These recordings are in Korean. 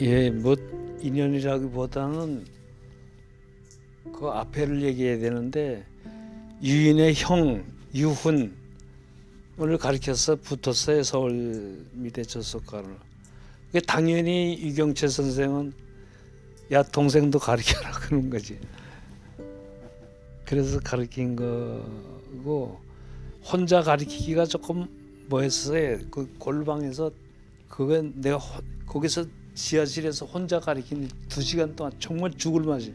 예, 뭐 인연이라기보다는 그 앞에를 얘기해야 되는데 유인의 형 유훈을 가르쳐서 붙었어요. 서울 미대 저술과를. 당연히 유경채 선생은 야 동생도 가르쳐라 그런 거지. 그래서 가르친 거고 혼자 가르치기가 조금 뭐했어요. 그 골방에서 그건 내가 거기서 지하실에서 혼자 가르치는 2시간 동안 정말 죽을 맛이.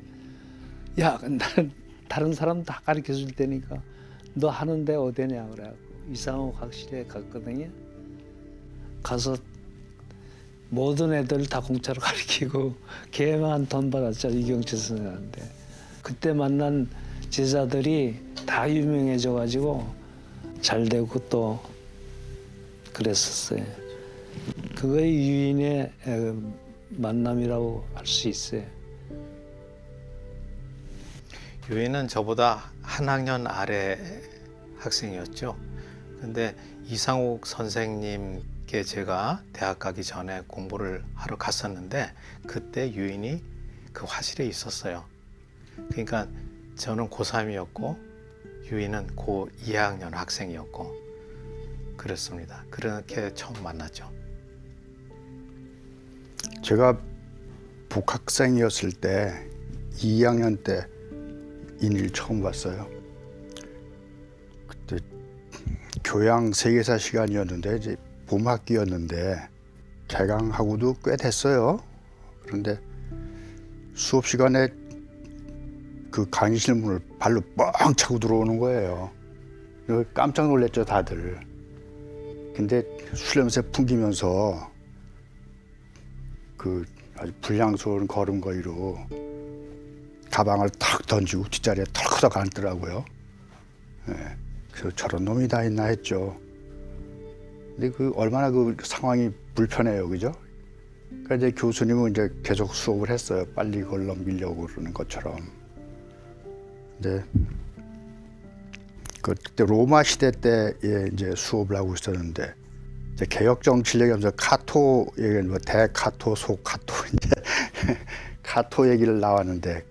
야, 나는 다른 사람 다 가르쳐 줄 테니까 너 하는데 어디냐 그래갖고 이상호 학실에 갔거든요. 가서 모든 애들 다 공짜로 가르치고 걔만 돈 받았죠. 이경채 선생한테. 그때 만난 제자들이 다 유명해져가지고 잘 되고 또 그랬었어요. 그거의 유인의 만남이라고 할 수 있어요. 유인은 저보다 한 학년 아래 학생이었죠. 근데 이상욱 선생님께 제가 대학 가기 전에 공부를 하러 갔었는데 그때 유인이 그 화실에 있었어요. 그러니까 저는 고3이었고 유인은 고 2학년 학생이었고 그랬습니다. 그렇게 처음 만났죠. 제가 복학생이었을 때 2학년 때 인일 처음 봤어요. 그때 교양 세계사 시간이었는데 이제 봄학기였는데 개강하고도 꽤 됐어요. 그런데 수업 시간에 그 강의실 문을 발로 뻥 차고 들어오는 거예요. 깜짝 놀랐죠, 다들. 근데 술 냄새 풍기면서 그 아주 불량스러운 걸음걸이로 가방을 탁 던지고 뒷자리에 털커덕 앉더라고요. 예, 그래서 저런 놈이 다 있나 했죠. 근데 그 얼마나 그 상황이 불편해요, 그죠? 그러니까 이제 교수님은 이제 계속 수업을 했어요. 빨리 걸러 밀려고 그러는 것처럼. 근데 그때 로마 시대 때 이제 수업을 하고 있었는데 이제 개혁 정치 얘기하면서 카토 얘기, 뭐 대카토, 소카토 이제 카토 얘기를 나왔는데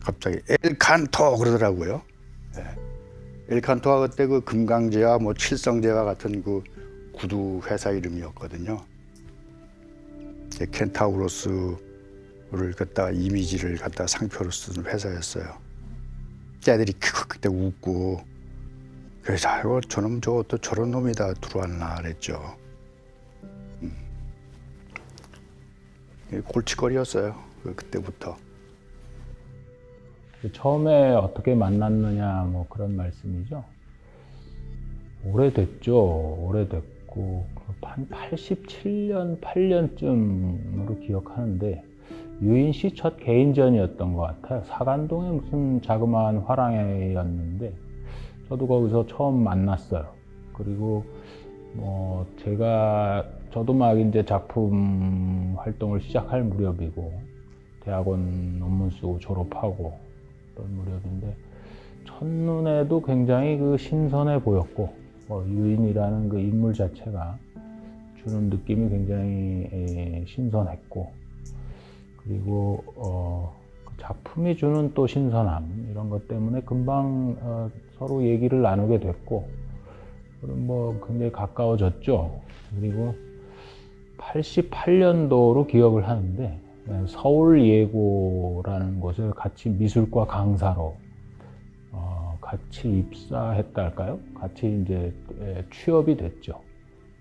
갑자기 엘칸토 그러더라고요. 엘칸토가 그때 그 금강제와 뭐 칠성제와 같은 그 구두 회사 이름이었거든요. 켄타우로스를 갖다가 이미지를 갖다가 상표로 쓰는 회사였어요. 애들이 그때 웃고 그래서 아이고 저놈 저거 또 저런 놈이 다 들어왔나 그랬죠. 골칫거리였어요. 그때부터. 처음에 어떻게 만났느냐 뭐 그런 말씀이죠. 오래됐죠. 오래됐고 한 87년, 8년쯤으로 기억하는데 유인 씨 첫 개인전이었던 것 같아요. 사간동의 무슨 자그마한 화랑회였는데 저도 거기서 처음 만났어요. 그리고 뭐 저도 막 이제 작품 활동을 시작할 무렵이고 대학원 논문 쓰고 졸업하고 그런 무렵인데 첫눈에도 굉장히 그 신선해 보였고 유인이라는 그 인물 자체가 주는 느낌이 굉장히 신선했고 그리고 그 작품이 주는 또 신선함 이런 것 때문에 금방 서로 얘기를 나누게 됐고 그럼 뭐 굉장히 가까워졌죠. 그리고 88년도로 기억을 하는데 서울예고라는 곳을 같이 미술과 강사로 같이 입사했다 할까요? 같이 이제 취업이 됐죠.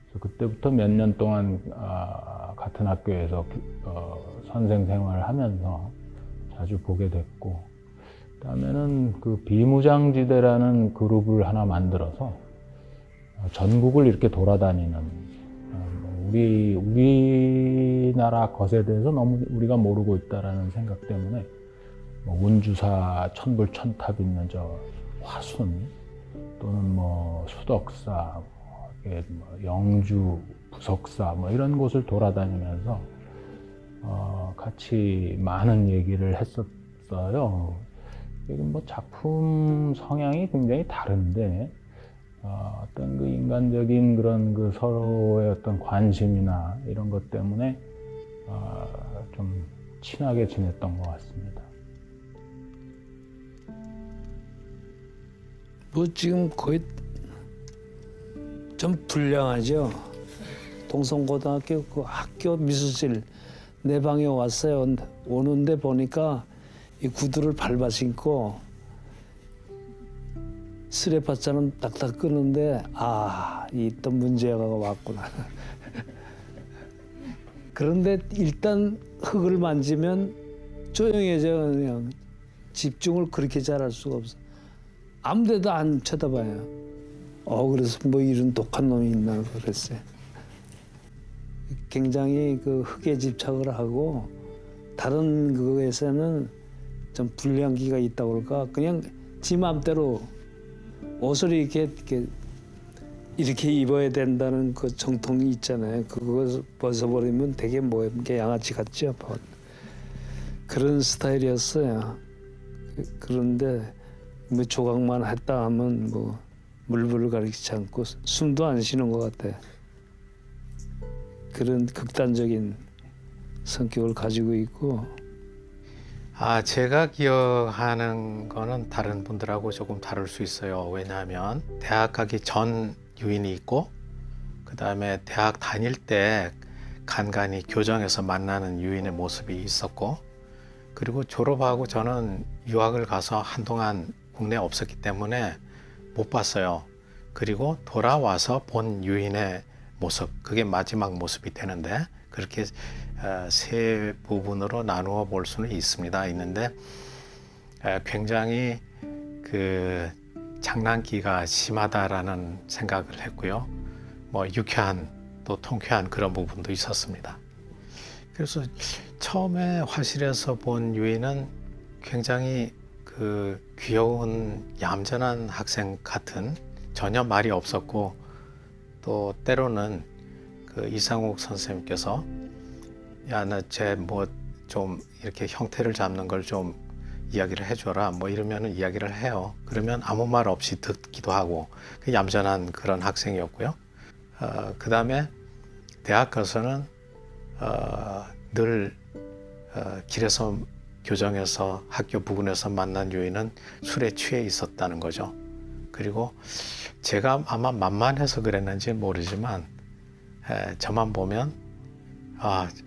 그래서 그때부터 몇 년 동안 같은 학교에서 선생 생활을 하면서 자주 보게 됐고 그다음에는 그 비무장지대라는 그룹을 하나 만들어서 전국을 이렇게 돌아다니는 우리나라 것에 대해서 너무 우리가 모르고 있다라는 생각 때문에 뭐 운주사 천불천탑 있는 저 화순 또는 뭐 수덕사, 뭐 영주, 부석사 뭐 이런 곳을 돌아다니면서 같이 많은 얘기를 했었어요. 뭐 작품 성향이 굉장히 다른데 어떤 그 인간적인 그런 그 서로의 어떤 관심이나 이런 것 때문에 좀 친하게 지냈던 것 같습니다. 뭐 지금 거의 좀 불량하죠. 동성고등학교 그 학교 미술실 내 방에 왔어요. 오는데 보니까 이 구두를 밟아 신고 스레파자는 딱딱 끄는데 있던 문제가 왔구나. 그런데 일단 흙을 만지면 조용해져. 그냥 집중을 그렇게 잘할 수가 없어. 아무데도 안 쳐다봐요. 그래서 뭐 이런 독한 놈이 있나 그랬어요. 굉장히 그 흙에 집착을 하고 다른 그거에서는 좀 불량기가 있다고 그럴까. 그냥 지 마음대로 옷을 이렇게 입어야 된다는 그 정통이 있잖아요. 그거 벗어버리면 되게 게 양아치 같죠. 그런 스타일이었어요. 그런데 뭐 조각만 했다 하면 뭐 물불을 가리키지 않고 숨도 안 쉬는 것 같아. 그런 극단적인 성격을 가지고 있고. 제가 기억하는 거는 다른 분들하고 조금 다를 수 있어요. 왜냐하면 대학 가기 전 유인이 있고, 그 다음에 대학 다닐 때 간간히 교정에서 만나는 유인의 모습이 있었고, 그리고 졸업하고 저는 유학을 가서 한동안 국내에 없었기 때문에 못 봤어요. 그리고 돌아와서 본 유인의 모습, 그게 마지막 모습이 되는데, 그렇게 세 부분으로 나누어 볼 수는 있는데 굉장히 그 장난기가 심하다라는 생각을 했고요. 뭐 유쾌한 또 통쾌한 그런 부분도 있었습니다. 그래서 처음에 화실에서 본 유인은 굉장히 그 귀여운 얌전한 학생 같은, 전혀 말이 없었고, 또 때로는 그 이상욱 선생님께서 나 쟤 뭐 좀 이렇게 형태를 잡는 걸 좀 이야기를 해줘라 뭐 이러면은 이야기를 해요. 그러면 아무 말 없이 듣기도 하고, 그 얌전한 그런 학생이었고요. 그 다음에 대학 가서는 늘 길에서 교정에서 학교 부근에서 만난 유인은 술에 취해 있었다는 거죠. 그리고 제가 아마 만만해서 그랬는지 모르지만 저만 보면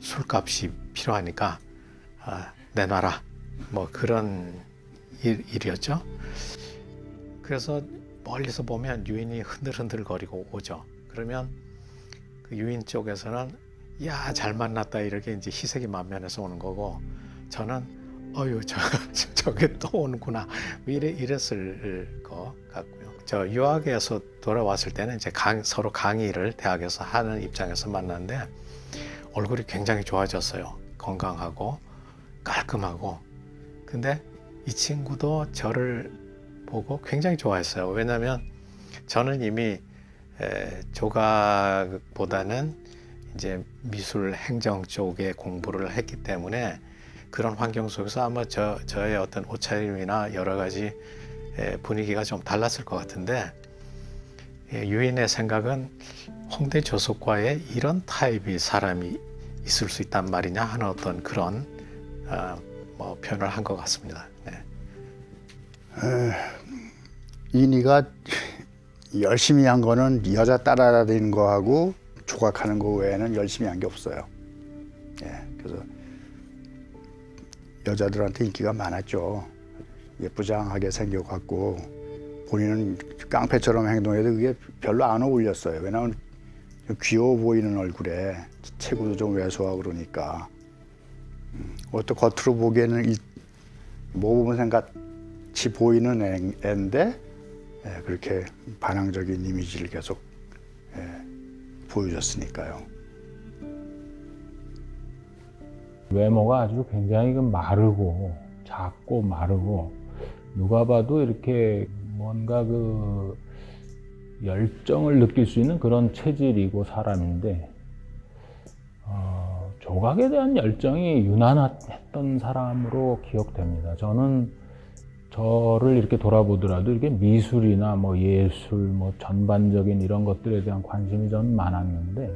술값이 필요하니까 내놔라 뭐 그런 일이었죠. 그래서 멀리서 보면 유인이 흔들흔들거리고 오죠. 그러면 그 유인 쪽에서는 야, 잘 만났다 이렇게 이제 희색이 만면에서 오는 거고, 저는 저게 또 오는구나 이랬을 것 같고요. 저 유학에서 돌아왔을 때는 이제 서로 강의를 대학에서 하는 입장에서 만났는데 얼굴이 굉장히 좋아졌어요. 건강하고 깔끔하고. 근데 이 친구도 저를 보고 굉장히 좋아했어요. 왜냐하면 저는 이미 조각보다는 이제 미술 행정 쪽에 공부를 했기 때문에 그런 환경 속에서 아마 저의 어떤 옷차림이나 여러 가지 분위기가 좀 달랐을 것 같은데, 유인의 생각은 홍대 조속과에 이런 타입의 사람이 있을 수 있단 말이냐 하는 어떤 그런 뭐 표현을 한 것 같습니다. 네. 인이가 열심히 한 거는 여자 따라다니는 거하고 조각하는 거 외에는 열심히 한 게 없어요. 그래서 여자들한테 인기가 많았죠. 예쁘장하게 생겨갖고 본인은 깡패처럼 행동해도 그게 별로 안 어울렸어요. 왜냐하면 귀여워 보이는 얼굴에 체구도 좀 왜소하고 그러니까 어떤 겉으로 보기에는 모범생 같이 보이는 애인데 그렇게 반항적인 이미지를 계속 보여줬으니까요. 외모가 아주 굉장히 마르고 작고 마르고, 누가 봐도 이렇게 뭔가 그 열정을 느낄 수 있는 그런 체질이고 사람인데, 조각에 대한 열정이 유난했던 사람으로 기억됩니다. 저는 저를 이렇게 돌아보더라도 이렇게 미술이나 뭐 예술, 뭐 전반적인 이런 것들에 대한 관심이 저는 많았는데,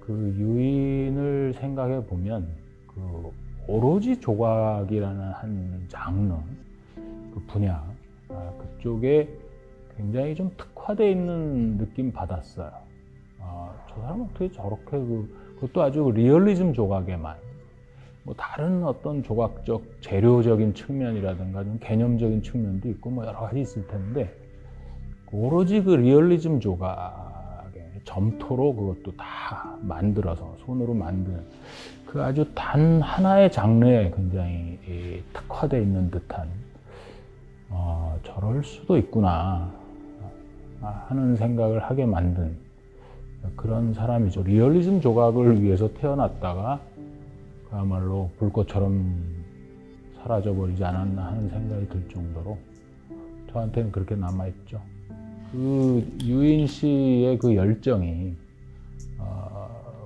그 유인을 생각해 보면 그 오로지 조각이라는 한 장르, 그 분야, 그쪽에 굉장히 좀 특화되어 있는 느낌 받았어요. 저 사람은 어떻게 저렇게 그것도 아주 리얼리즘 조각에만, 뭐 다른 어떤 조각적 재료적인 측면이라든가 좀 개념적인 측면도 있고 뭐 여러 가지 있을 텐데 오로지 그 리얼리즘 조각에 점토로 그것도 다 만들어서 손으로 만든 그 아주 단 하나의 장르에 굉장히 특화되어 있는 듯한 저럴 수도 있구나 하는 생각을 하게 만든 그런 사람이죠. 리얼리즘 조각을 위해서 태어났다가 그야말로 불꽃처럼 사라져버리지 않았나 하는 생각이 들 정도로 저한테는 그렇게 남아있죠. 그 유인 씨의 그 열정이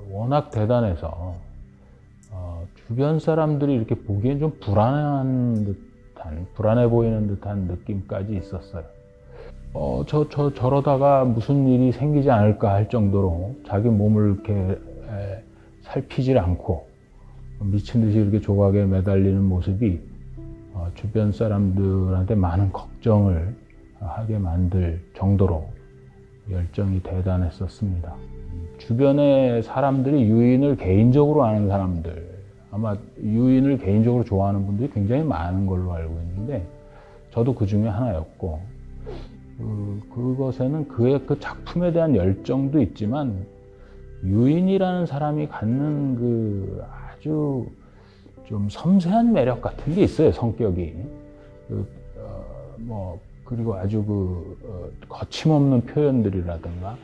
워낙 대단해서 주변 사람들이 이렇게 보기엔 좀 불안해 보이는 듯한 느낌까지 있었어요. 저러다가 무슨 일이 생기지 않을까 할 정도로 자기 몸을 이렇게 살피질 않고 미친 듯이 이렇게 조각에 매달리는 모습이 주변 사람들한테 많은 걱정을 하게 만들 정도로 열정이 대단했었습니다. 주변의 사람들이 유인을 개인적으로 아는 사람들, 아마 유인을 개인적으로 좋아하는 분들이 굉장히 많은 걸로 알고 있는데 저도 그 중에 하나였고 그것에는 그의 그 작품에 대한 열정도 있지만 유인이라는 사람이 갖는 그 아주 좀 섬세한 매력 같은 게 있어요, 성격이. 그리고 아주 거침없는 표현들이라든가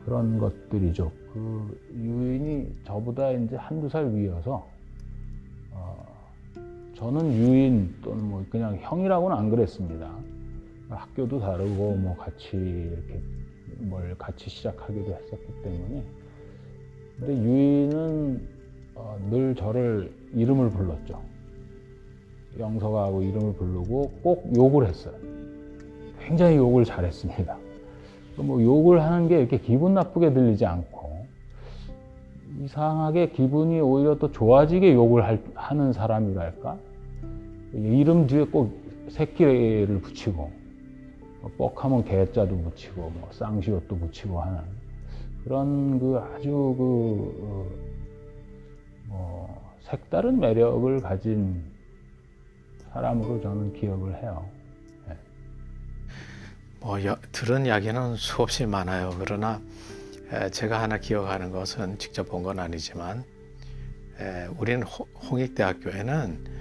그런 것들이죠. 그 유인이 저보다 이제 한두 살 위여서 저는 유인 또는 뭐 그냥 형이라고는 안 그랬습니다. 학교도 다르고 뭐 같이 이렇게 뭘 같이 시작하기도 했었기 때문에. 근데 유인은 늘 저를 이름을 불렀죠. 영서가하고 이름을 부르고 꼭 욕을 했어요. 굉장히 욕을 잘했습니다. 뭐 욕을 하는 게 이렇게 기분 나쁘게 들리지 않고 이상하게 기분이 오히려 또 좋아지게 욕을 하는 사람이랄까? 이름 뒤에 꼭 새끼를 붙이고 뻑하면 개자도 붙이고 뭐 쌍시옷도 붙이고 하는 그런 그 아주 색다른 매력을 가진 사람으로 저는 기억을 해요. 네. 들은 이야기는 수없이 많아요. 그러나 제가 하나 기억하는 것은 직접 본 건 아니지만 우리는 홍익대학교에는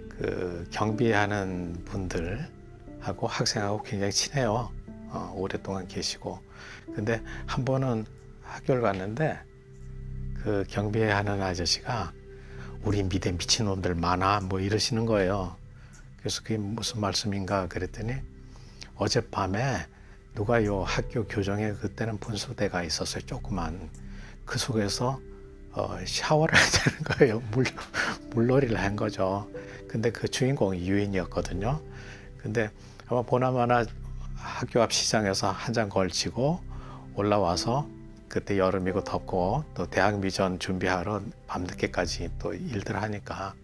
그 경비하는 분들하고 학생하고 굉장히 친해요. 오랫동안 계시고. 근데 한 번은 학교를 갔는데 그 경비하는 아저씨가 우리 밑에 미친놈들 많아 뭐 이러시는 거예요. 그래서 그게 무슨 말씀인가 그랬더니 어젯밤에 누가 요 학교 교정에 그때는 분수대가 있었어요. 조그만. 그 속에서 샤워를 하자는 거예요. 물놀이를 한 거죠. 근데 그 주인공이 유인이었거든요. 근데 아마 보나마나 학교 앞 시장에서 한 장 걸치고 올라와서 그때 여름이고 덥고 또 대학 미전 준비하러 밤늦게까지 또 일들 하니까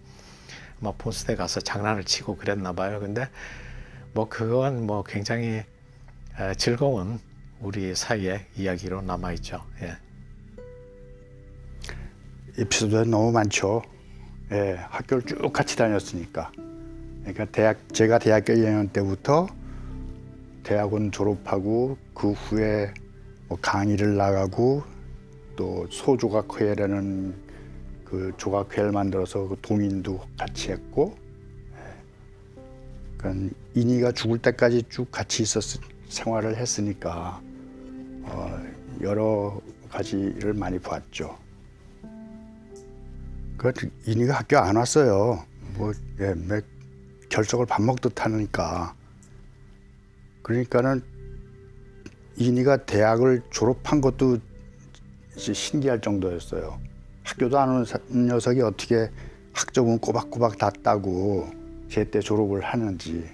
아마 분수대 가서 장난을 치고 그랬나 봐요. 근데 뭐 그건 뭐 굉장히 즐거운 우리 사이의 이야기로 남아있죠. 예. 에피소드가 너무 많죠. 예, 학교를 쭉 같이 다녔으니까. 그러니까 제가 대학교 1학년 때부터 대학원 졸업하고 그 후에 뭐 강의를 나가고 또 소조각회라는 그 조각회를 만들어서 그 동인도 같이 했고, 그러니까 인이가 죽을 때까지 쭉 같이 생활을 했으니까 여러 가지를 많이 봤죠. 그 인이가 학교 안 왔어요. 결석을 밥 먹듯 하니까. 그러니까는 인이가 대학을 졸업한 것도 신기할 정도였어요. 학교도 안 오는 녀석이 어떻게 학점은 꼬박꼬박 다 따고 제때 졸업을 하는지.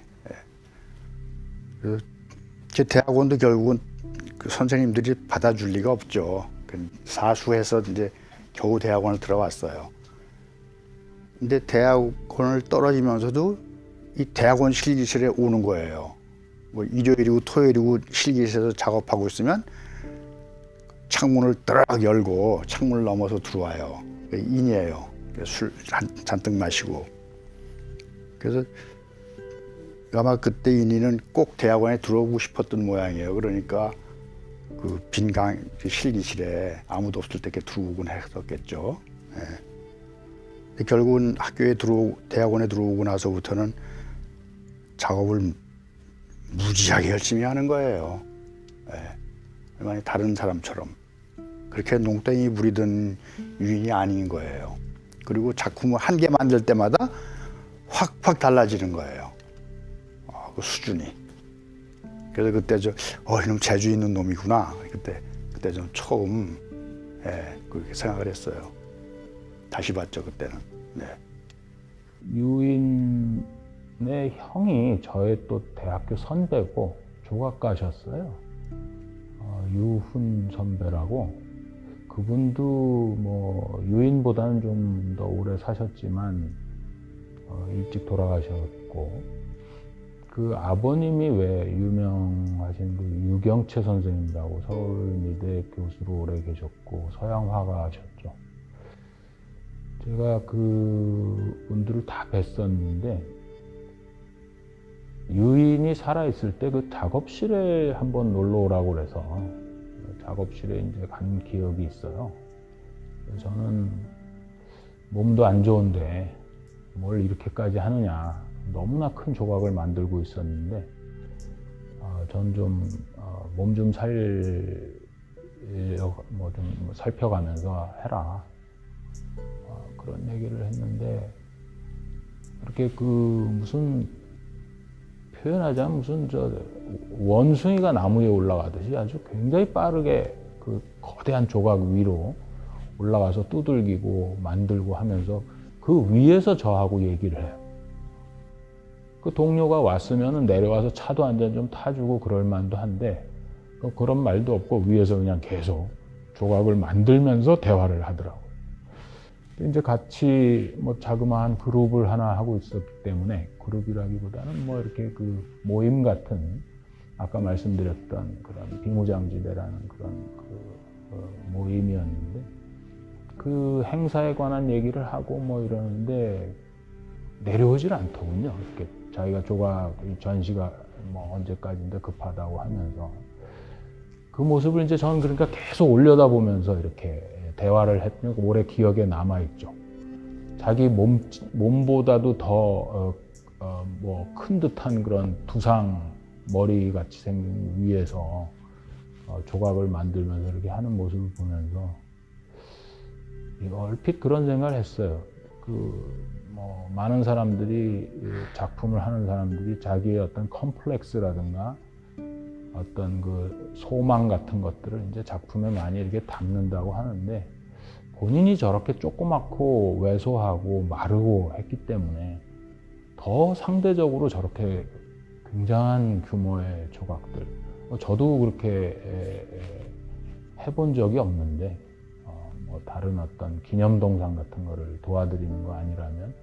그래서 제 대학원도 결국은 그 선생님들이 받아줄 리가 없죠. 사수해서 이제 겨우 대학원을 들어왔어요. 근데 대학원을 떨어지면서도 이 대학원 실기실에 오는 거예요. 뭐 일요일이고 토요일이고 실기실에서 작업하고 있으면 창문을 따락 열고 창문을 넘어서 들어와요. 인이에요. 술 잔뜩 마시고. 그래서 아마 그때 인이는 꼭 대학원에 들어오고 싶었던 모양이에요. 그러니까 그 빈강 실기실에 아무도 없을 때 이렇게 들어오곤 했었겠죠. 예. 결국은 대학원에 들어오고 나서부터는 작업을 무지하게 열심히 하는 거예요. 예. 다른 사람처럼 그렇게 농땡이 부리던 유인이 아닌 거예요. 그리고 작품을 한 개 만들 때마다 확 달라지는 거예요. 그 수준이. 그래서 그때 이놈 재주 있는 놈이구나. 그때 좀 처음 그렇게 생각을 했어요. 다시 봤죠 그때는. 네. 유인의 형이 저의 또 대학교 선배고 조각가셨어요. 유훈 선배라고. 그분도 뭐 유인보다는 좀 더 오래 사셨지만 일찍 돌아가셨고, 그 아버님이 왜 유명하신 그 유경채 선생님이라고 서울미대 교수로 오래 계셨고 서양화가셨죠. 제가 그 분들을 다 뵀었는데 유인이 살아있을 때 그 작업실에 한번 놀러 오라고 그래서 작업실에 이제 간 기억이 있어요. 저는 몸도 안 좋은데 뭘 이렇게까지 하느냐, 너무나 큰 조각을 만들고 있었는데 전 좀 몸 좀 살펴가면서 해라, 그런 얘기를 했는데, 그렇게 그 무슨 표현하자면 무슨 원숭이가 나무 위에 올라가듯이 아주 굉장히 빠르게 그 거대한 조각 위로 올라가서 두들기고 만들고 하면서 그 위에서 저하고 얘기를 해요. 그 동료가 왔으면 내려와서 차도 한 잔 좀 타주고 그럴 만도 한데 그런 말도 없고 위에서 그냥 계속 조각을 만들면서 대화를 하더라고요. 이제 같이 뭐 자그마한 그룹을 하나 하고 있었기 때문에, 그룹이라기보다는 뭐 이렇게 그 모임 같은, 아까 말씀드렸던 그런 비무장지대라는 그런 모임이었는데, 그 행사에 관한 얘기를 하고 뭐 이러는데 내려오질 않더군요. 이렇게 자기가 조각 전시가 뭐 언제까지인데 급하다고 하면서 그 모습을 이제 저는 그러니까 계속 올려다보면서 이렇게 대화를 했더니 오래 기억에 남아있죠. 자기 몸보다도 더 뭐 큰 듯한 그런 두상 머리 같이 생긴 위에서 조각을 만들면서 이렇게 하는 모습을 보면서 얼핏 그런 생각을 했어요. 뭐 많은 사람들이, 작품을 하는 사람들이 자기의 어떤 컴플렉스라든가 어떤 그 소망 같은 것들을 이제 작품에 많이 이렇게 담는다고 하는데, 본인이 저렇게 조그맣고 왜소하고 마르고 했기 때문에 더 상대적으로 저렇게 굉장한 규모의 조각들, 저도 그렇게 해본 적이 없는데, 뭐 다른 어떤 기념동상 같은 거를 도와드리는 거 아니라면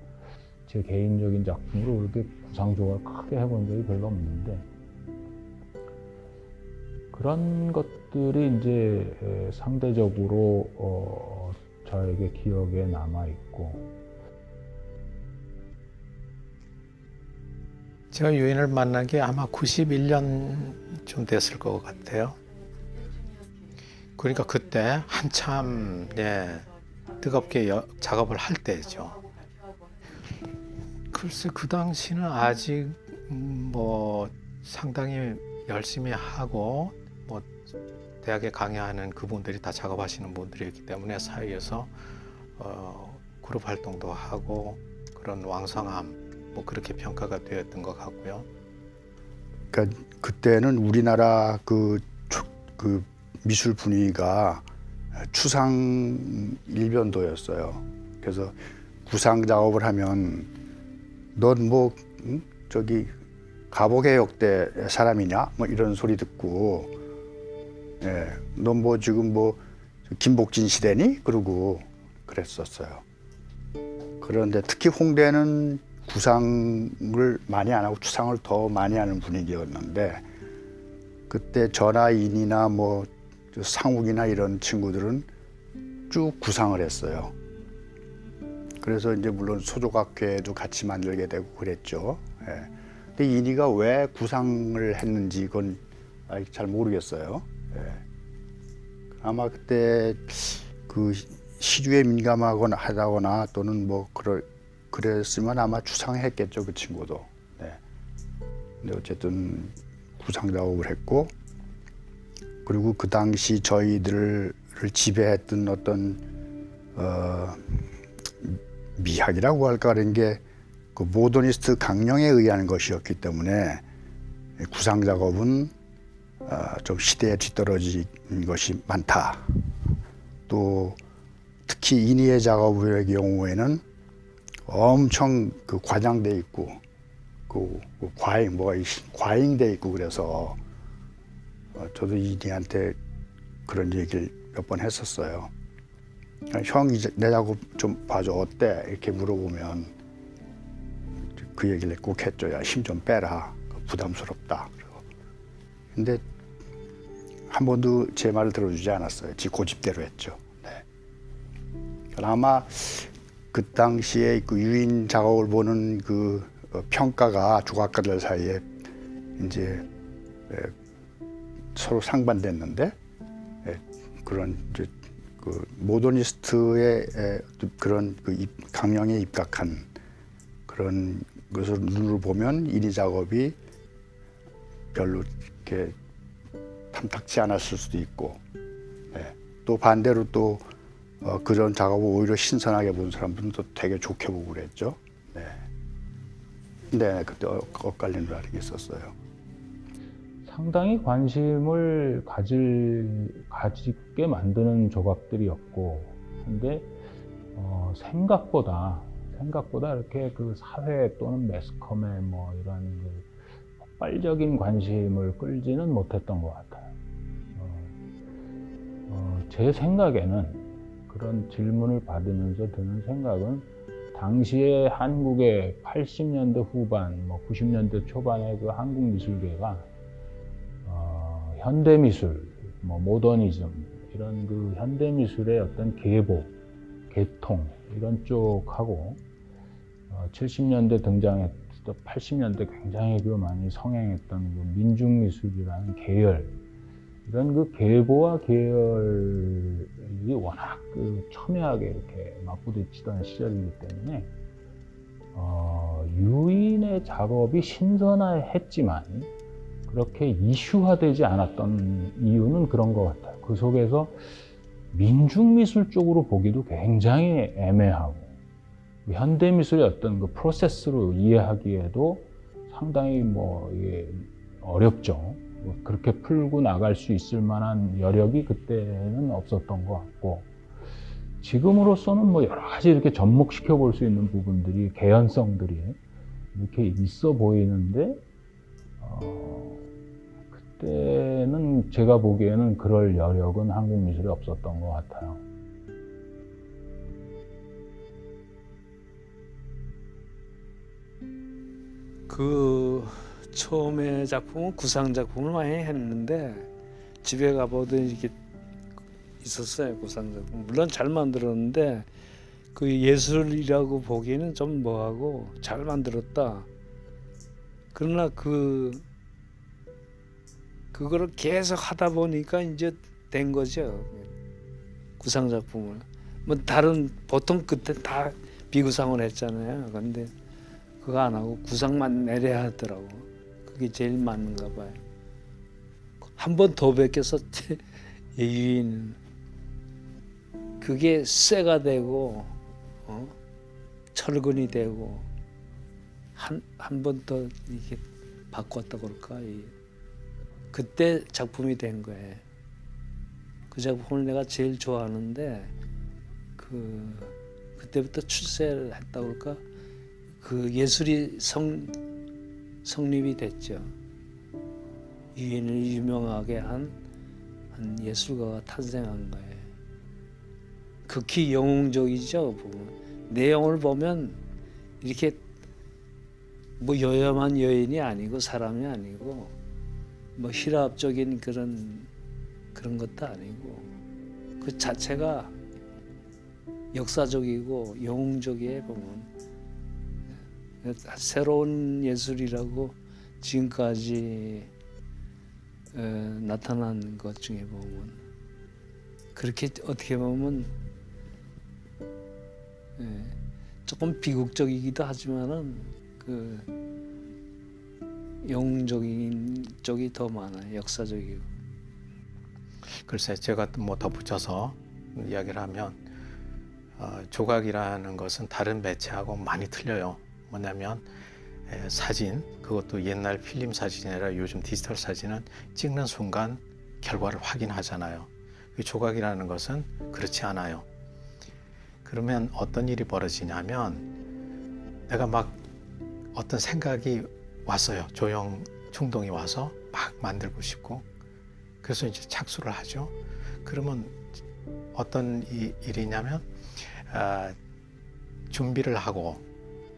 제 개인적인 작품으로 그렇게 구상조각을 크게 해본 적이 별로 없는데, 그런 것들이 이제 상대적으로 저에게 기억에 남아있고. 제가 유인을 만난 게 아마 91년쯤 됐을 것 같아요. 그러니까 그때 한참 뜨겁게 작업을 할 때죠. 글쎄 그 당시는 아직 뭐 상당히 열심히 하고 뭐 대학에 강의하는 그분들이 다 작업하시는 분들이었기 때문에 사이에서 그룹 활동도 하고 그런 왕성함, 뭐 그렇게 평가가 되었던 것 같고요. 그러니까 그때는 우리나라 그 미술 분위기가 추상 일변도였어요. 그래서 구상 작업을 하면 넌 뭐 저기 가보게 역대 사람이냐 뭐 이런 소리 듣고, 넌 뭐 지금 뭐 김복진 시대니? 그러고 그랬었어요. 그런데 특히 홍대는 구상을 많이 안 하고 추상을 더 많이 하는 분위기였는데 그때 전하인이나 뭐 상욱이나 이런 친구들은 쭉 구상을 했어요. 그래서 이제 물론 소조각회도 같이 만들게 되고 그랬죠. 예. 근데 인이가 왜 구상을 했는지 그건 잘 모르겠어요. 예. 아마 그때 그 시류에 민감하거나 하다거나 또는 뭐 그랬으면 아마 추상했겠죠, 그 친구도. 네. 근데 어쨌든 구상 작업을 했고, 그리고 그 당시 저희들을 지배했던 어떤 미학이라고 할까 그런 게 그 모더니스트 강령에 의한 것이었기 때문에 구상 작업은 좀 시대에 뒤떨어진 것이 많다. 또 특히 인이의 작업의 경우에는 엄청 그 과장돼 있고 그 과잉돼 있고 그래서 저도 인이한테 그런 얘기를 몇 번 했었어요. 형, 내 작업 좀 봐줘, 어때? 이렇게 물어보면 그 얘기를 꼭 했죠. 야, 힘 좀 빼라. 부담스럽다. 근데 한 번도 제 말을 들어주지 않았어요. 지 고집대로 했죠. 네. 아마 그 당시에 그 유인 작업을 보는 그 평가가 조각가들 사이에 이제 서로 상반됐는데 그런 이제 그 모더니스트의 그런 그 강령에 입각한 그런 것을 눈으로 보면 인이 작업이 별로 이렇게 탐탁치 않았을 수도 있고, 또 반대로 또 그런 작업을 오히려 신선하게 본 사람들은 또 되게 좋게 보고 그랬죠. 네, 그때 엇갈리는 게 있었어요. 상당히 관심을 가지게 만드는 조각들이었고, 근데 생각보다 이렇게 그 사회 또는 매스컴에 뭐 이런 그 폭발적인 관심을 끌지는 못했던 것 같아요. 제 생각에는 그런 질문을 받으면서 드는 생각은 당시에 한국의 80년대 후반, 뭐 90년대 초반의 그 한국 미술계가 현대미술, 뭐 모더니즘 이런 그 현대미술의 어떤 계보, 계통 이런 쪽하고 70년대 등장했던 80년대 굉장히 그 많이 성행했던 그 민중미술이라는 계열, 이런 그 계보와 계열이 워낙 그 첨예하게 이렇게 맞부딪히던 시절이기 때문에 유인의 작업이 신선했지만 그렇게 이슈화되지 않았던 이유는 그런 것 같아요. 그 속에서 민중미술 쪽으로 보기도 굉장히 애매하고 현대미술의 어떤 그 프로세스로 이해하기에도 상당히 뭐 이게 어렵죠. 그렇게 풀고 나갈 수 있을 만한 여력이 그때는 없었던 것 같고, 지금으로서는 뭐 여러 가지 이렇게 접목시켜 볼 수 있는 부분들이, 개연성들이 이렇게 있어 보이는데 그때는 제가 보기에는 그럴 여력은 한국 미술에 없었던 것 같아요. 그 처음에 작품은 구상 작품을 많이 했는데 집에 가보더니 이렇게 있었어요. 구상 작품 물론 잘 만들었는데 그 예술이라고 보기에는 좀 뭐하고 잘 만들었다. 그러나 그거를 계속 하다 보니까 이제 된 거죠. 구상 작품을 뭐 다른 보통 그때 다 비구상을 했잖아요. 근데 그거 안 하고 구상만 내려야 하더라고. 그게 제일 맞는가 봐요. 한 번 더 뵙겠어. 유인 그게 쇠가 되고 철근이 되고 한 번 더 이게 바꿨다 그럴까. 그때 작품이 된 거예요. 그 작품을 내가 제일 좋아하는데 그때부터 출세를 했다 그럴까. 그 예술이 성립이 됐죠. 유인을 유명하게 한 예술가가 탄생한 거예요. 극히 영웅적이죠. 보면. 내용을 보면 이렇게 뭐 요염한 여인이 아니고 사람이 아니고 뭐 실합적인 그런 것도 아니고 그 자체가 역사적이고 영웅적이에 보면 새로운 예술이라고 지금까지 나타난 것 중에 보면 그렇게 어떻게 보면 조금 비극적이기도 하지만은 그 영웅적인 쪽이 더 많아요. 역사적이고. 글쎄 제가 뭐 덧붙여서 이야기를 하면 조각이라는 것은 다른 매체하고 많이 틀려요. 뭐냐면 사진, 그것도 옛날 필름 사진이 아니라 요즘 디지털 사진은 찍는 순간 결과를 확인하잖아요. 조각이라는 것은 그렇지 않아요. 그러면 어떤 일이 벌어지냐면 내가 막 어떤 생각이 왔어요. 조형 충동이 와서 막 만들고 싶고 그래서 이제 착수를 하죠. 그러면 어떤 일이냐면 준비를 하고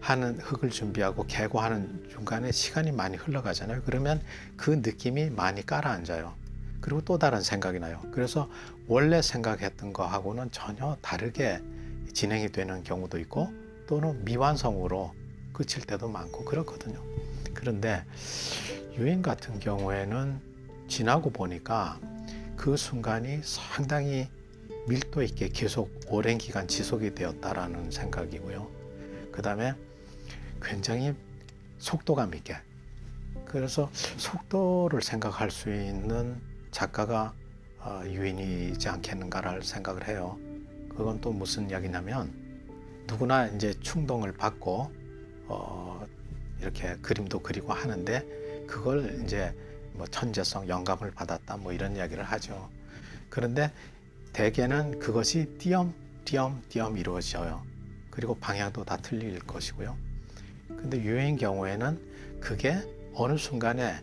하는 흙을 준비하고 개고하는 중간에 시간이 많이 흘러가잖아요. 그러면 그 느낌이 많이 깔아앉아요. 그리고 또 다른 생각이 나요. 그래서 원래 생각했던 거하고는 전혀 다르게 진행이 되는 경우도 있고 또는 미완성으로 그칠 때도 많고 그렇거든요. 그런데 유인 같은 경우에는 지나고 보니까 그 순간이 상당히 밀도 있게 계속 오랜 기간 지속이 되었다라는 생각이고요. 그 다음에 굉장히 속도감 있게, 그래서 속도를 생각할 수 있는 작가가 유인이지 않겠는가를 생각을 해요. 그건 또 무슨 이야기냐면 누구나 이제 충동을 받고 이렇게 그림도 그리고 하는데 그걸 이제 뭐 천재성, 영감을 받았다 뭐 이런 이야기를 하죠. 그런데 대개는 그것이 띄엄띄엄 이루어져요. 그리고 방향도 다 틀릴 것이고요. 근데 유인 경우에는 그게 어느 순간에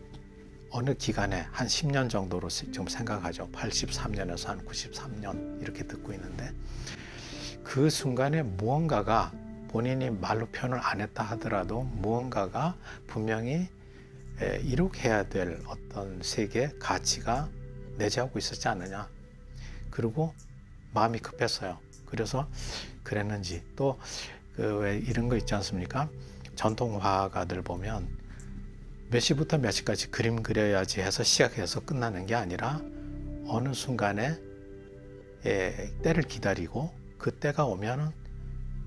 어느 기간에 한 10년 정도로 지금 생각하죠. 83년에서 한 93년 이렇게 듣고 있는데 그 순간에 무언가가 본인이 말로 표현을 안 했다 하더라도 무언가가 분명히 이룩해야 될 어떤 세계 가치가 내재하고 있었지 않느냐. 그리고 마음이 급했어요. 그래서 그랬는지 또 왜 이런 거 있지 않습니까? 전통 화가들 보면 몇 시부터 몇 시까지 그림 그려야지 해서 시작해서 끝나는 게 아니라 어느 순간에 때를 기다리고 그 때가 오면은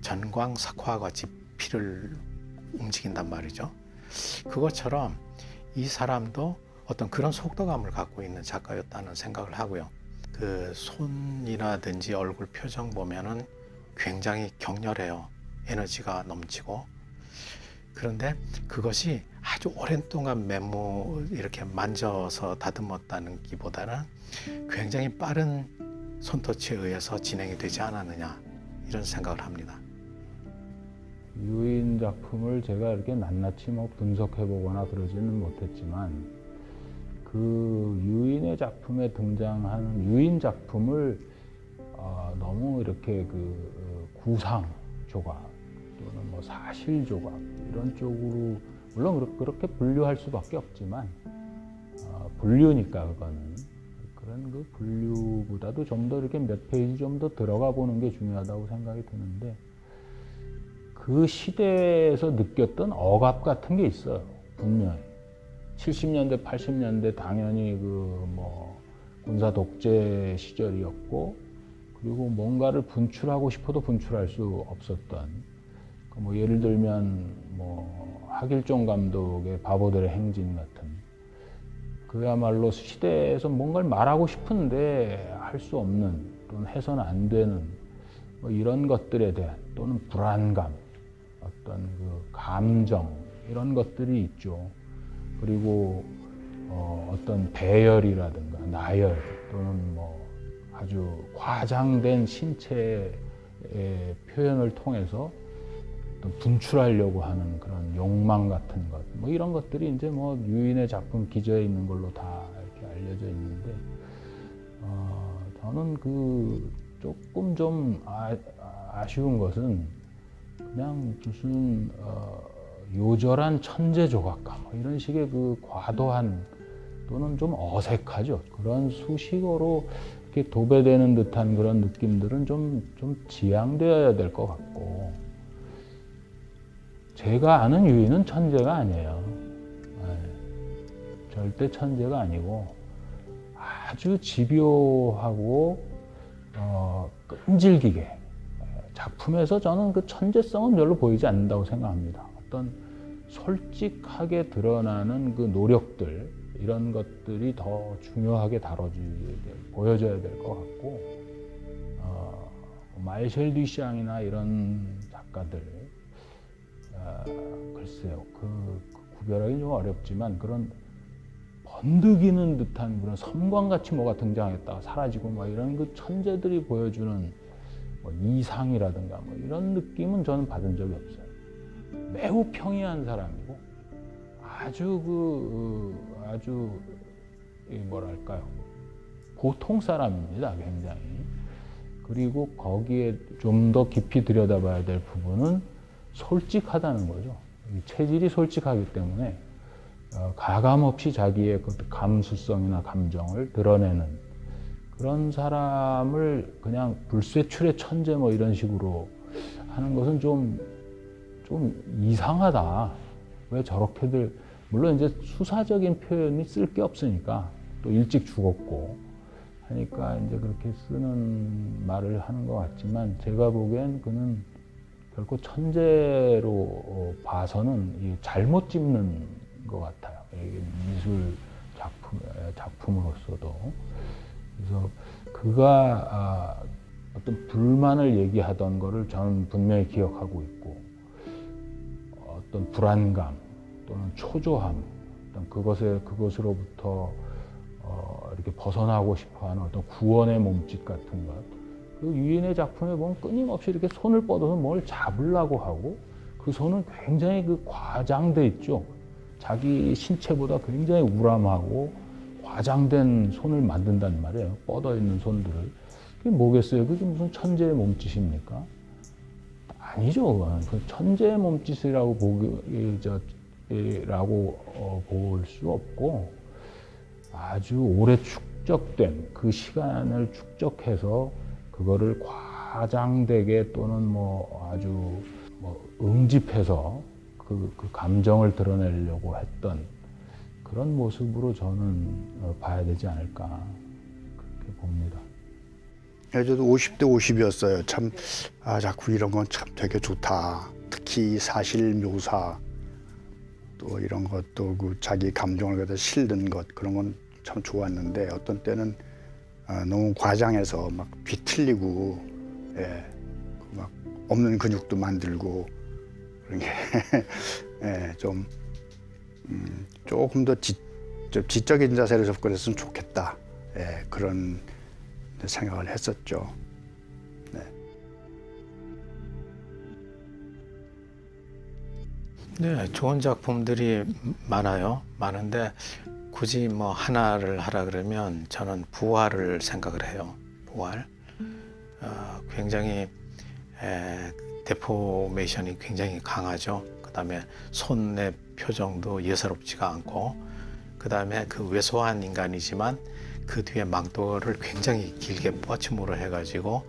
전광석화와 같이 피를 움직인단 말이죠. 그것처럼 이 사람도 어떤 그런 속도감을 갖고 있는 작가였다는 생각을 하고요. 그 손이라든지 얼굴 표정 보면은 굉장히 격렬해요. 에너지가 넘치고. 그런데 그것이 아주 오랜 동안 이렇게 만져서 다듬었다는 기보다는 굉장히 빠른 손터치에 의해서 진행이 되지 않았느냐 이런 생각을 합니다. 유인 작품을 제가 이렇게 낱낱이 뭐 분석해 보거나 그러지는 못했지만 그 유인의 작품에 등장하는 유인 작품을 너무 이렇게 그 구상 조각 또는 뭐 사실 조각 이런 쪽으로 물론 그렇게 분류할 수밖에 없지만 분류니까 그거는 그런 그 분류보다도 좀 더 이렇게 몇 페이지 좀 더 들어가 보는 게 중요하다고 생각이 드는데 그 시대에서 느꼈던 억압 같은 게 있어요. 분명히 70년대 80년대 당연히 그 뭐 군사 독재 시절이었고 그리고 뭔가를 분출하고 싶어도 분출할 수 없었던 뭐 예를 들면 뭐 하길종 감독의 바보들의 행진 같은 그야말로 시대에서 뭔가를 말하고 싶은데 할 수 없는 또는 해서는 안 되는 뭐 이런 것들에 대한 또는 불안감, 어떤 그 감정 이런 것들이 있죠. 그리고 어떤 배열이라든가 나열 또는 뭐 아주 과장된 신체의 표현을 통해서 분출하려고 하는 그런 욕망 같은 것, 뭐 이런 것들이 이제 뭐 유인의 작품 기저에 있는 걸로 다 이렇게 알려져 있는데, 저는 그 조금 좀 아쉬운 것은 그냥 무슨 요절한 천재 조각가 뭐 이런 식의 그 과도한 또는 좀 어색하죠. 그런 수식어로 이렇게 도배되는 듯한 그런 느낌들은 좀 지양되어야 될 것 같고, 제가 아는 유인은 천재가 아니에요. 절대 천재가 아니고 아주 집요하고 끈질기게 작품에서 저는 그 천재성은 별로 보이지 않는다고 생각합니다. 어떤 솔직하게 드러나는 그 노력들, 이런 것들이 더 중요하게 보여져야 될 것 같고, 마이셸 듀샹이나 이런 작가들, 글쎄요, 그 구별하기 좀 어렵지만 그런 번득이는 듯한 그런 섬광같이 뭐가 등장했다가 사라지고 뭐 이런 그 천재들이 보여주는 뭐 이상이라든가 뭐 이런 느낌은 저는 받은 적이 없어요. 매우 평이한 사람이고 아주 뭐랄까요, 보통 사람입니다, 굉장히. 그리고 거기에 좀 더 깊이 들여다봐야 될 부분은 솔직하다는 거죠. 체질이 솔직하기 때문에 가감없이 자기의 그 감수성이나 감정을 드러내는 그런 사람을 그냥 불세출의 천재 뭐 이런 식으로 하는 것은 좀 이상하다. 왜 저렇게들, 물론 이제 수사적인 표현이 쓸 게 없으니까, 또 일찍 죽었고 하니까 이제 그렇게 쓰는 말을 하는 것 같지만, 제가 보기엔 그는 결코 천재로 봐서는 잘못 짚는 것 같아요. 미술 작품으로서도. 그래서 그가 어떤 불만을 얘기하던 거를 저는 분명히 기억하고 있고, 어떤 불안감 또는 초조함, 어떤 그것으로부터 이렇게 벗어나고 싶어하는 어떤 구원의 몸짓 같은 것. 그 유인의 작품에 보면 끊임없이 이렇게 손을 뻗어서 뭘 잡으려고 하고, 그 손은 굉장히 그 과장돼 있죠. 자기 신체보다 굉장히 우람하고 과장된 손을 만든단 말이에요. 뻗어 있는 손들을. 그게 뭐겠어요? 그게 무슨 천재의 몸짓입니까? 아니죠. 그 천재의 몸짓이라고 볼 수 없고, 아주 오래 축적된 그 시간을 축적해서 그거를 과장되게 또는 뭐 아주 응집해서 그 감정을 드러내려고 했던 그런 모습으로 저는 봐야 되지 않을까, 그렇게 봅니다. 저도 50대 50이었어요. 참, 자꾸 이런 건 참 되게 좋다. 특히 사실 묘사, 또 이런 것도 그 자기 감정을 갖다 실는 것, 그런 건 참 좋았는데, 어떤 때는 너무 과장해서 막 뒤틀리고, 막 없는 근육도 만들고, 그런 게 조금 더 지적인 자세로 접근했으면 좋겠다. 그런 생각을 했었죠. 네, 좋은 작품들이 많은데 굳이 뭐 하나를 하라 그러면 저는 부활을 생각을 해요. 부활. 굉장히 데포메이션이 굉장히 강하죠. 그 다음에 손의 표정도 예사롭지가 않고, 그 다음에 그 왜소한 인간이지만 그 뒤에 망토를 굉장히 길게 뻗침으로 해가지고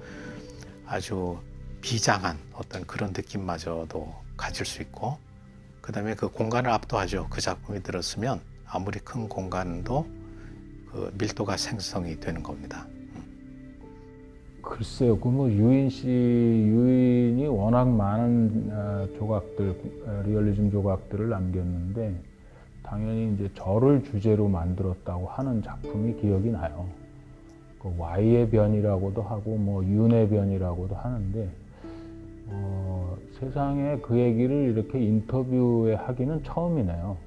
아주 비장한 어떤 그런 느낌마저도 가질 수 있고, 그 다음에 그 공간을 압도하죠. 그 작품이 들었으면 아무리 큰 공간도 그 밀도가 생성이 되는 겁니다. 글쎄요, 유인이 워낙 많은 리얼리즘 조각들을 남겼는데, 당연히 이제 저를 주제로 만들었다고 하는 작품이 기억이 나요. 그 Y의 변이라고도 하고, 뭐 윤의 변이라고도 하는데, 세상에 그 얘기를 이렇게 인터뷰에 하기는 처음이네요.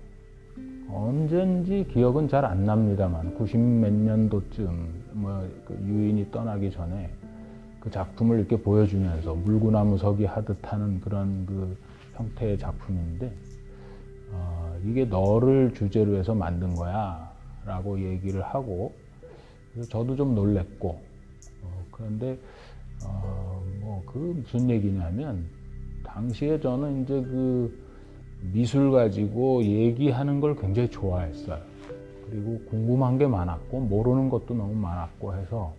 언젠지 기억은 잘 안 납니다만, 90 몇 년도쯤, 그 유인이 떠나기 전에 그 작품을 이렇게 보여주면서 물구나무 서기 하듯 하는 그런 그 형태의 작품인데, 이게 너를 주제로 해서 만든 거야 라고 얘기를 하고, 그래서 저도 좀 놀랬고, 그런데 그 무슨 얘기냐면 당시에 저는 이제 그 미술 가지고 얘기하는 걸 굉장히 좋아했어요. 그리고 궁금한 게 많았고 모르는 것도 너무 많았고 해서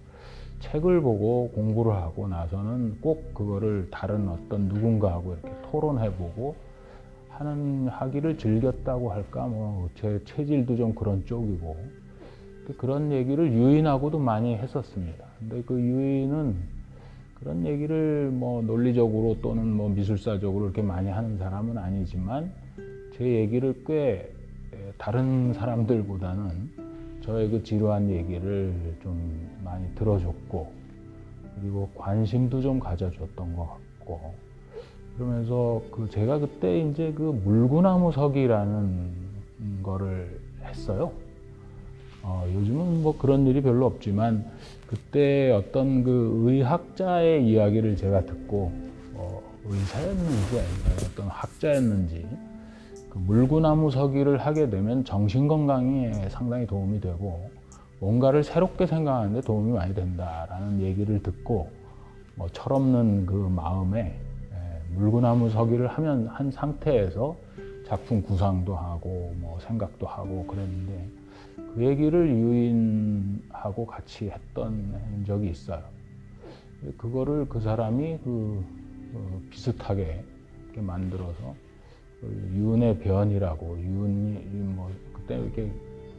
책을 보고 공부를 하고 나서는 꼭 그거를 다른 어떤 누군가하고 이렇게 토론해보고 하기를 즐겼다고 할까, 뭐 제 체질도 좀 그런 쪽이고 그런 얘기를 유인하고도 많이 했었습니다. 근데 그 유인은 그런 얘기를 뭐 논리적으로 또는 뭐 미술사적으로 이렇게 많이 하는 사람은 아니지만 제 얘기를 꽤 다른 사람들보다는 저의 그 지루한 얘기를 좀 많이 들어줬고 그리고 관심도 좀 가져줬던 것 같고 그러면서 제가 그때 이제 그 물구나무서기라는 거를 했어요. 요즘은 뭐 그런 일이 별로 없지만 그때 어떤 그 의학자의 이야기를 제가 듣고 의사였는지 아니면 어떤 학자였는지 그 물구나무 서기를 하게 되면 정신 건강에 상당히 도움이 되고 뭔가를 새롭게 생각하는데 도움이 많이 된다라는 얘기를 듣고 뭐 철없는 그 마음에 물구나무 서기를 한 상태에서 작품 구상도 하고 뭐 생각도 하고 그랬는데 그 얘기를 유인하고 같이 했던 적이 있어요. 그거를 그 사람이 비슷하게 이렇게 만들어서 유은의 변이라고 유은이 뭐 그때 이렇게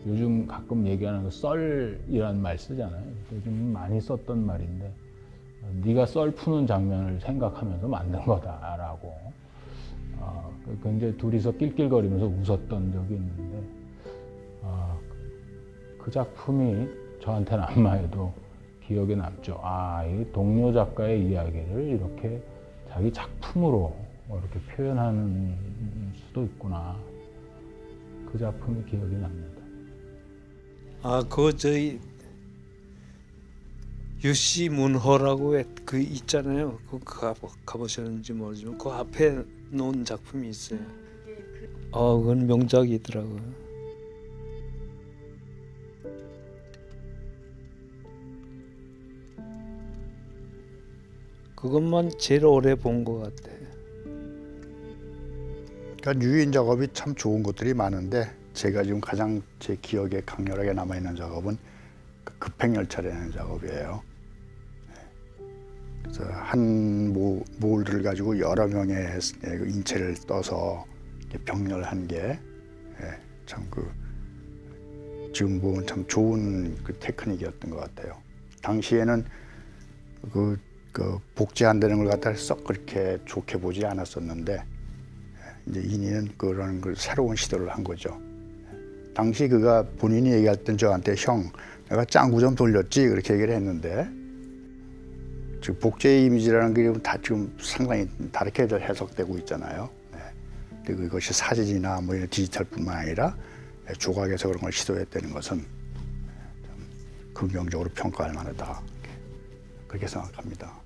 요즘 가끔 얘기하는 그 썰이라는 말 쓰잖아요. 요즘 많이 썼던 말인데 네가 썰 푸는 장면을 생각하면서 만든 거다라고 굉장히 둘이서 낄낄거리면서 웃었던 적이 있는데 그 작품이 저한테는 아마도 기억에 남죠. 이 동료 작가의 이야기를 이렇게 자기 작품으로 이렇게 표현하는 수도 있구나. 그 작품이 기억이 납니다. 저희 유씨 문호라고 그 있잖아요. 가보셨는지 모르지만 그 앞에 놓은 작품이 있어요. 그건 명작이더라고요. 그것만 제일 오래 본 것 같아요. 그러니까 유인 작업이 참 좋은 것들이 많은데 제가 지금 가장 제 기억에 강렬하게 남아있는 작업은 그 급행열차라는 작업이에요. 그래서 한 몰들을 가지고 여러 명의 인체를 떠서 병렬한 게 참 지금 보면 참 좋은 그 테크닉이었던 것 같아요. 당시에는 그 복제한다는 걸 갖다 썩 그렇게 좋게 보지 않았었는데 이제 인이는 그런 걸 새로운 시도를 한 거죠. 당시 그가 본인이 얘기할 땐 저한테 형, 내가 짱구 좀 돌렸지 그렇게 얘기를 했는데 지금 복제 이미지라는 게 다 지금 상당히 다르게 해석되고 있잖아요. 근데 그것이 사진이나 뭐 이런 디지털뿐만 아니라 조각에서 그런 걸 시도했다는 것은 긍정적으로 평가할 만하다 그렇게 생각합니다.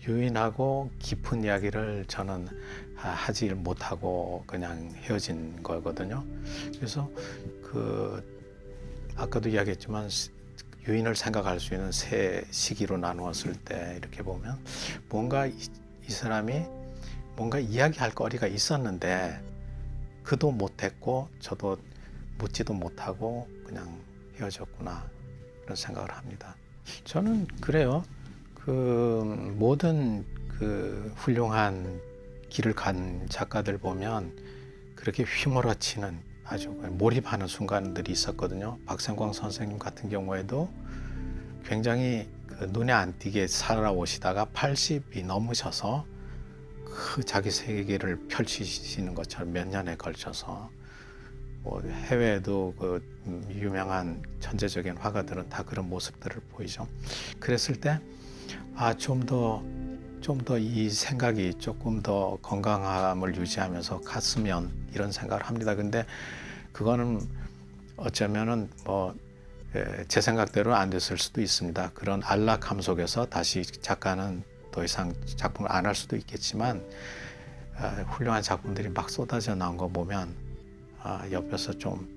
유인하고 깊은 이야기를 저는 하지 못하고 그냥 헤어진 거거든요. 그래서 아까도 이야기했지만 유인을 생각할 수 있는 세 시기로 나누었을 때 이렇게 보면 뭔가 이 사람이 뭔가 이야기할 거리가 있었는데 그도 못했고 저도 묻지도 못하고 그냥 헤어졌구나 그런 생각을 합니다. 저는 그래요. 모든 훌륭한 길을 간 작가들 보면 그렇게 휘몰아치는 아주 몰입하는 순간들이 있었거든요. 박생광 선생님 같은 경우에도 굉장히 눈에 안 띄게 살아오시다가 80이 넘으셔서 자기 세계를 펼치시는 것처럼 몇 년에 걸쳐서 해외에도 유명한 천재적인 화가들은 다 그런 모습들을 보이죠. 그랬을 때 좀 더 이 생각이 조금 더 건강함을 유지하면서 갔으면 이런 생각을 합니다. 근데 그거는 어쩌면은 제 생각대로 안 됐을 수도 있습니다. 그런 안락함 속에서 다시 작가는 더 이상 작품을 안 할 수도 있겠지만 훌륭한 작품들이 막 쏟아져 나온 거 보면 옆에서 좀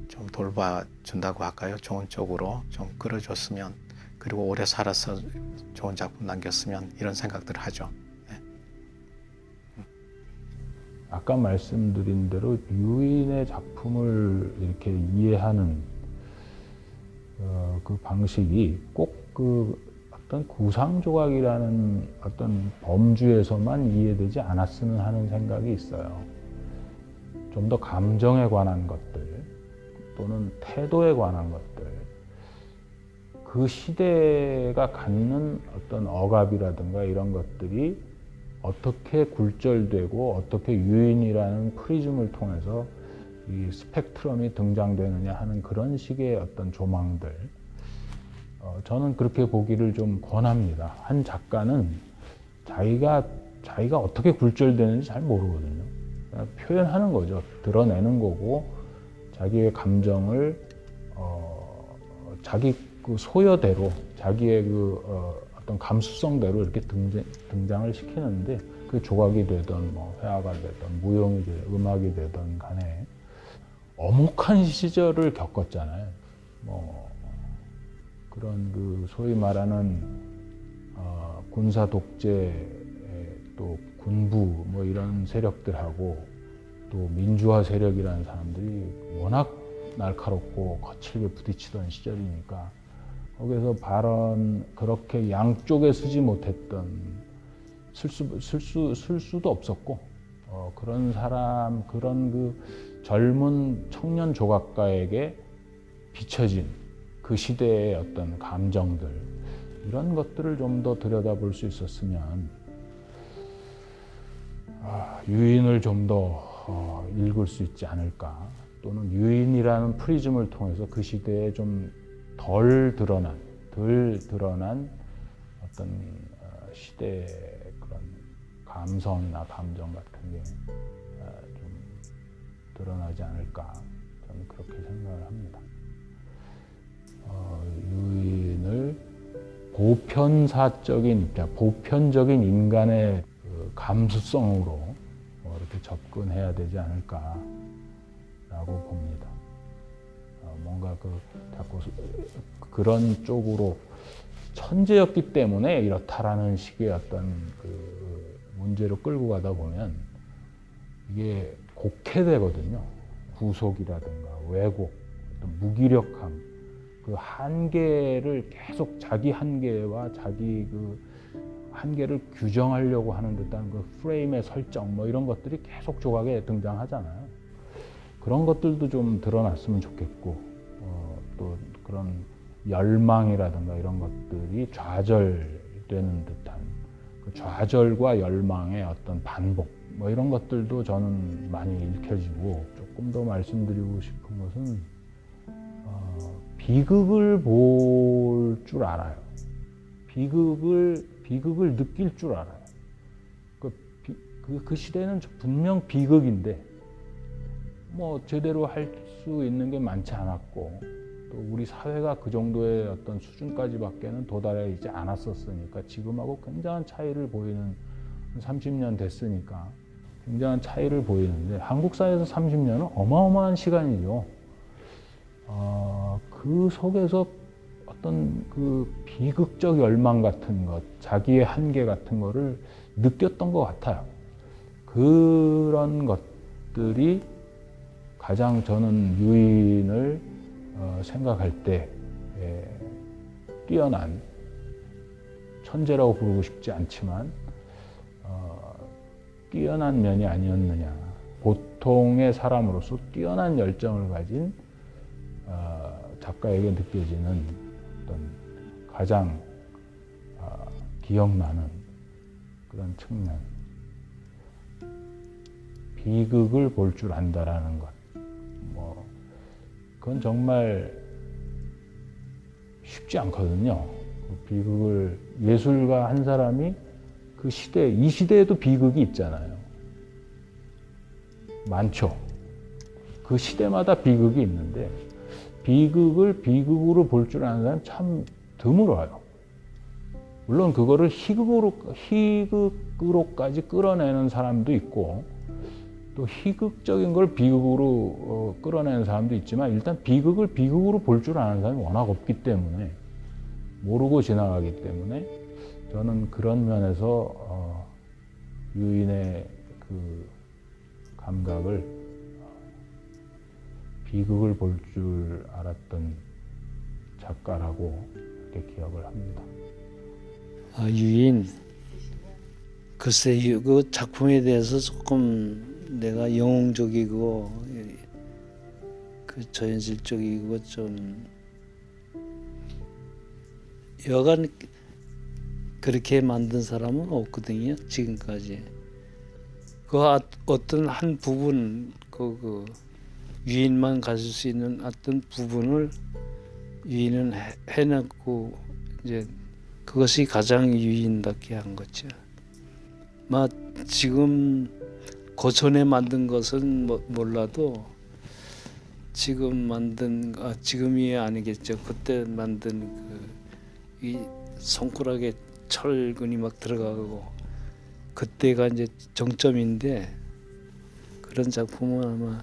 좀 돌봐준다고 할까요? 좋은 쪽으로 좀 끌어줬으면, 그리고 오래 살아서 좋은 작품 남겼으면, 이런 생각들을 하죠. 아까 말씀드린 대로 유인의 작품을 이렇게 이해하는 그 방식이 꼭 그 어떤 구상조각이라는 어떤 범주에서만 이해되지 않았으면 하는 생각이 있어요. 좀 더 감정에 관한 것들 또는 태도에 관한 것들, 그 시대가 갖는 어떤 억압이라든가 이런 것들이 어떻게 굴절되고 어떻게 유인이라는 프리즘을 통해서 이 스펙트럼이 등장되느냐 하는 그런 식의 어떤 조망들, 저는 그렇게 보기를 좀 권합니다. 한 작가는 자기가 어떻게 굴절되는지 잘 모르거든요. 그냥 표현하는 거죠. 드러내는 거고, 자기의 감정을 자기 그 소여대로, 자기의 그 어떤 감수성대로 이렇게 등장을 시키는데, 그 조각이 되든 뭐 회화가 되든 무용이 되든 음악이 되든 간에 엄혹한 시절을 겪었잖아요. 뭐 그런 그 소위 말하는 군사 독재, 또 군부 뭐 이런 세력들하고 또 민주화 세력이라는 사람들이 워낙 날카롭고 거칠게 부딪히던 시절이니까, 거기서 발언 그렇게 양쪽에 쓰지 못했던, 쓸 수도 없었고, 그런 사람, 그런 그 젊은 청년 조각가에게 비춰진 그 시대의 어떤 감정들, 이런 것들을 좀 더 들여다볼 수 있었으면, 유인을 좀 더 읽을 수 있지 않을까, 또는 유인이라는 프리즘을 통해서 그 시대에 좀 덜 드러난 어떤 시대의 그런 감성이나 감정 같은 게 좀 드러나지 않을까, 저는 그렇게 생각을 합니다. 유인을 보편사적인 입장, 보편적인 인간의 그 감수성으로 이렇게 접근해야 되지 않을까라고 봅니다. 뭔가 자꾸 그런 쪽으로 천재였기 때문에 이렇다라는 식의 어떤 그 문제로 끌고 가다 보면 이게 곡해되거든요. 구속이라든가 왜곡, 어떤 무기력함, 그 한계를 계속 자기 한계와 자기 그 한계를 규정하려고 하는 듯한 그 프레임의 설정, 뭐 이런 것들이 계속 조각에 등장하잖아요. 그런 것들도 좀 드러났으면 좋겠고, 또 그런 열망이라든가 이런 것들이 좌절되는 듯한 그 좌절과 열망의 어떤 반복, 뭐 이런 것들도 저는 많이 읽혀지고, 조금 더 말씀드리고 싶은 것은 비극을 볼 줄 알아요. 비극을 느낄 줄 알아요. 그 시대는 분명 비극인데 뭐 제대로 할 수 있는 게 많지 않았고, 또 우리 사회가 그 정도의 어떤 수준까지밖에는 도달하지 않았었으니까, 지금하고 굉장한 차이를 보이는, 30년 됐으니까 굉장한 차이를 보이는데, 한국 사회에서 30년은 어마어마한 시간이죠. 그 속에서 어떤 그 비극적 열망 같은 것, 자기의 한계 같은 거를 느꼈던 것 같아요. 그런 것들이 가장 저는 유인을 생각할 때 뛰어난, 천재라고 부르고 싶지 않지만 뛰어난 면이 아니었느냐. 보통의 사람으로서 뛰어난 열정을 가진 작가에게 느껴지는 어떤 가장 기억나는 그런 측면, 비극을 볼 줄 안다라는 것, 그건 정말 쉽지 않거든요. 그 비극을, 예술가 한 사람이 그 시대, 이 시대에도 비극이 있잖아요. 많죠. 그 시대마다 비극이 있는데, 비극을 비극으로 볼 줄 아는 사람 참 드물어요. 물론 그거를 희극으로까지 끌어내는 사람도 있고, 또 희극적인 걸 비극으로 끌어내는 사람도 있지만 일단 비극을 비극으로 볼 줄 아는 사람이 워낙 없기 때문에 모르고 지나가기 때문에 저는 그런 면에서 유인의 그 감각을 비극을 볼 줄 알았던 작가라고 이렇게 기억을 합니다. 아, 유인. 글쎄 그 작품에 대해서 조금 내가 영웅적이고 그 저현실적이고 좀 여간 그렇게 만든 사람은 없거든요 지금까지. 그 어떤 한 부분 그 유인만 가질 수 있는 어떤 부분을 유인은 해냈고 이제 그것이 가장 유인답게 한 거죠. 막 지금 고전에 만든 것은 몰라도 지금 만든 지금이 아니겠죠. 그때 만든 이 손가락에 철근이 막 들어가고 그때가 이제 정점인데 그런 작품은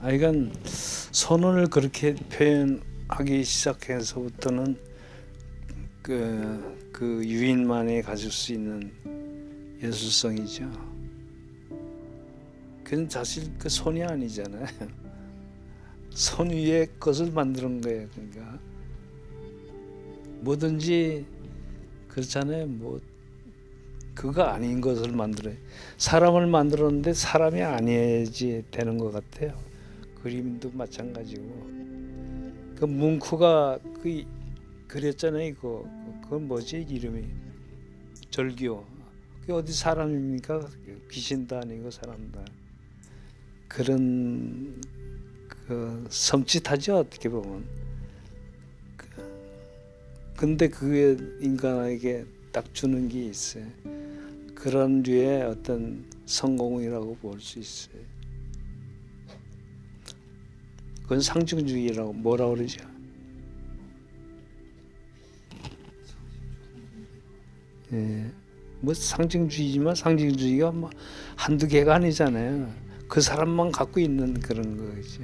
하여간 선언을 그렇게 표현하기 시작해서부터는 그 유인만이 가질 수 있는 예술성이죠. 그건 사실 그 손이 아니잖아요. 손 위에 것을 만드는 거예요. 그러니까 뭐든지 그렇잖아요. 뭐 그거 아닌 것을 만들어요. 사람을 만들었는데 사람이 아니어야지 되는 것 같아요. 그림도 마찬가지고. 그 뭉크가 그렸잖아요. 그건 뭐지 이름이? 절규. 그게 어디 사람입니까? 귀신도 아니고 사람도 아니고. 그런 섬찟하죠 어떻게 보면. 근데 그게 인간에게 딱 주는 게 있어요. 그런 류의 어떤 성공이라고 볼 수 있어요. 그건 상징주의라고 뭐라 그러죠? 예, 뭐 상징주의지만 상징주의가 뭐 한두 개가 아니잖아요. 그 사람만 갖고 있는 그런 거지.